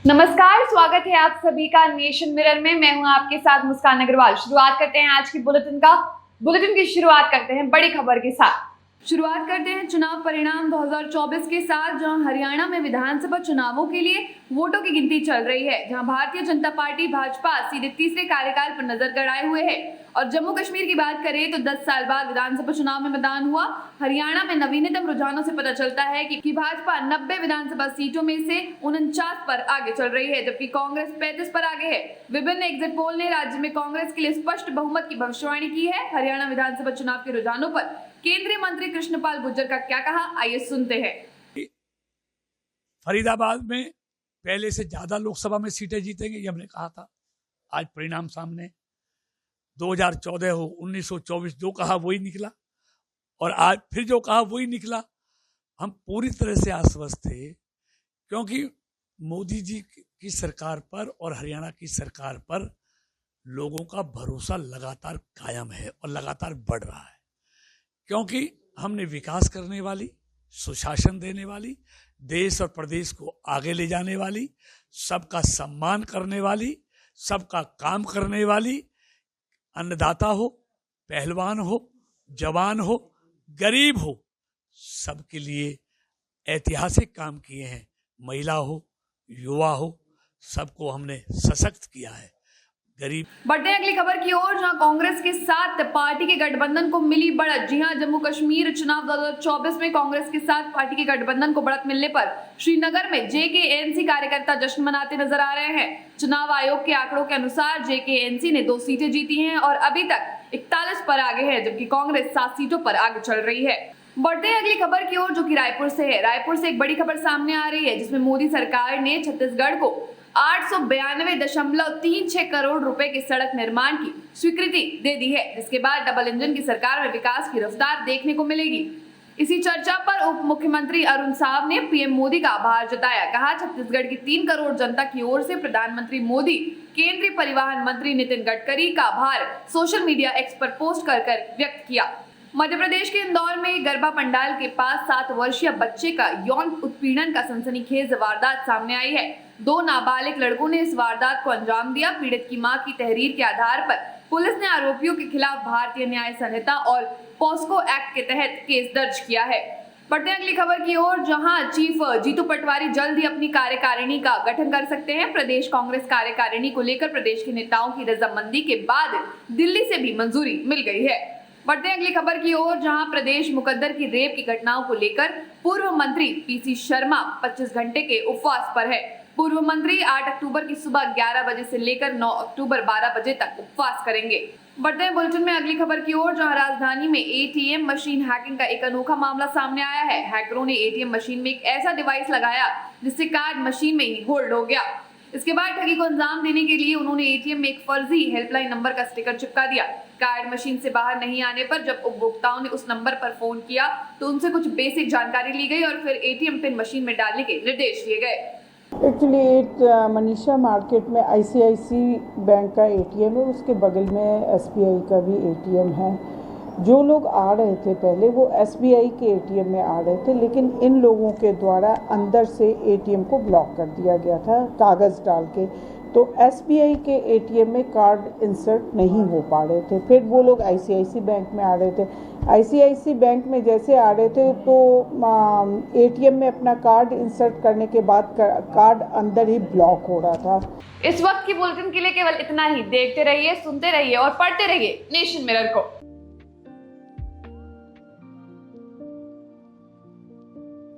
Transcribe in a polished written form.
नमस्कार, स्वागत है आप सभी का नेशन मिरर में। मैं हूं आपके साथ मुस्कान अग्रवाल। शुरुआत करते हैं आज की बुलेटिन की शुरुआत करते हैं बड़ी खबर के साथ। शुरुआत करते हैं चुनाव परिणाम 2024 के साथ, जहां हरियाणा में विधानसभा चुनावों के लिए वोटों की गिनती चल रही है, जहां भारतीय जनता पार्टी भाजपा सीधे तीसरे कार्यकाल पर नजर गड़ाए हुए है। और जम्मू कश्मीर की बात करें तो 10 साल बाद विधानसभा चुनाव में मतदान हुआ। हरियाणा में नवीनतम रुझानों से पता चलता है कि भाजपा 90 विधानसभा सीटों में से 49 पर आगे चल रही है, जबकि कांग्रेस 35 पर आगे है। विभिन्न एग्जिट पोल ने राज्य में कांग्रेस के लिए स्पष्ट बहुमत की भविष्यवाणी की है। हरियाणा विधानसभा चुनाव के रुझानों पर केंद्रीय मंत्री कृष्णपाल गुर्जर का क्या कहा, आइए सुनते हैं। फरीदाबाद में पहले से ज्यादा लोकसभा में सीटें जीतेंगे, ये हमने कहा था। आज परिणाम सामने, 2014 हो 1924 जो कहा वही निकला, और आज फिर जो कहा वही निकला। हम पूरी तरह से आश्वस्त थे, क्योंकि मोदी जी की सरकार पर और हरियाणा की सरकार पर लोगों का भरोसा लगातार कायम है और लगातार बढ़ रहा है, क्योंकि हमने विकास करने वाली, सुशासन देने वाली, देश और प्रदेश को आगे ले जाने वाली, सबका सम्मान करने वाली, सबका काम करने वाली, अन्नदाता हो, पहलवान हो, जवान हो, गरीब हो, सबके लिए ऐतिहासिक काम किए हैं। महिला हो, युवा हो, सबको हमने सशक्त किया है। गरीब। बढ़ते हैं अगली खबर की ओर, जहां कांग्रेस के साथ पार्टी के गठबंधन को मिली बढ़त। जी हां, जम्मू कश्मीर चुनाव 2024 में कांग्रेस के साथ पार्टी के गठबंधन को बढ़त मिलने पर श्रीनगर में जेकेएनसी कार्यकर्ता जश्न मनाते नजर आ रहे हैं। चुनाव आयोग के आंकड़ों के अनुसार जेकेएनसी ने 2 सीटें जीती हैं और अभी तक 41 पर आगे है, जबकि कांग्रेस 7 सीटों पर आगे चल रही है। बढ़ते हैं अगली खबर की ओर, जो कि रायपुर से है। रायपुर से एक बड़ी खबर सामने आ रही है, जिसमें मोदी सरकार ने छत्तीसगढ़ को 892.36 करोड़ रुपए के सड़क निर्माण की स्वीकृति दे दी है, जिसके बाद डबल इंजन की सरकार में विकास की रफ्तार देखने को मिलेगी। इसी चर्चा पर उप मुख्यमंत्री अरुण साव ने पीएम मोदी का आभार जताया। कहा, छत्तीसगढ़ की 3 करोड़ जनता की ओर से प्रधानमंत्री मोदी, केंद्रीय परिवहन मंत्री नितिन गडकरी का आभार सोशल मीडिया एक्स पर पोस्ट कर व्यक्त किया। मध्य प्रदेश के इंदौर में गरबा पंडाल के पास 7 वर्षीय बच्चे का यौन उत्पीड़न का सनसनीखेज वारदात सामने आई है। 2 नाबालिग लड़कों ने इस वारदात को अंजाम दिया। पीड़ित की मां की तहरीर के आधार पर पुलिस ने आरोपियों के खिलाफ भारतीय न्याय संहिता और पॉस्को एक्ट के तहत केस दर्ज किया है। बढ़ते हैं अगली खबर की ओर, जहां चीफ जीतू पटवारी जल्द ही अपनी कार्यकारिणी का गठन कर सकते हैं। प्रदेश कांग्रेस कार्यकारिणी को लेकर प्रदेश के नेताओं की रजामंदी के बाद दिल्ली से भी मंजूरी मिल गई है। बढ़ते हैं अगली खबर की ओर, जहां प्रदेश मुकद्दर की रेप की घटनाओं को लेकर पूर्व मंत्री पीसी शर्मा 25 घंटे के उपवास पर है। पूर्व मंत्री 8 अक्टूबर की सुबह 11 बजे से लेकर 9 अक्टूबर 12 बजे तक उपवास करेंगे। बढ़ते हैं बुलेटिन में अगली खबर की ओर, जहां राजधानी में एटीएम मशीन हैकिंग का एक अनोखा मामला सामने आया है। हैकरों ने एटीएम मशीन में एक ऐसा डिवाइस लगाया जिससे कार्ड मशीन में ही होल्ड हो गया। इसके बाद ठगी को अंजाम देने के लिए उन्होंने एटीएम में एक फर्जी हेल्पलाइन नंबर का स्टिकर चिपका दिया। कार्ड मशीन से बाहर नहीं आने पर जब उपभोक्ताओं ने उस नंबर पर फोन किया तो उनसे कुछ बेसिक जानकारी ली गई और फिर एटीएम पिन मशीन में डालने के निर्देश दिए गए। एक्चुअली मनीषा मार्केट में आईसीआईसी बैंक का एटीएम है, उसके बगल में एसबीआई का भी एटीएम है। जो लोग आ रहे थे पहले वो एसबीआई के एटीएम में आ रहे थे, लेकिन इन लोगों के द्वारा अंदर से एटीएम को ब्लॉक कर दिया गया था कागज़ डाल के, तो एसबीआई के एटीएम में कार्ड इंसर्ट नहीं हो पा रहे थे। फिर वो लोग आईसीआईसी बैंक में आ रहे थे। आईसीआईसी बैंक में जैसे आ रहे थे तो एटीएम में अपना कार्ड इंसर्ट करने के बाद कार्ड अंदर ही ब्लॉक हो रहा था। इस वक्त की बुलेटिन के लिए केवल इतना ही। देखते रहिए, सुनते रहिए और पढ़ते रहिए नेशन मिरर को।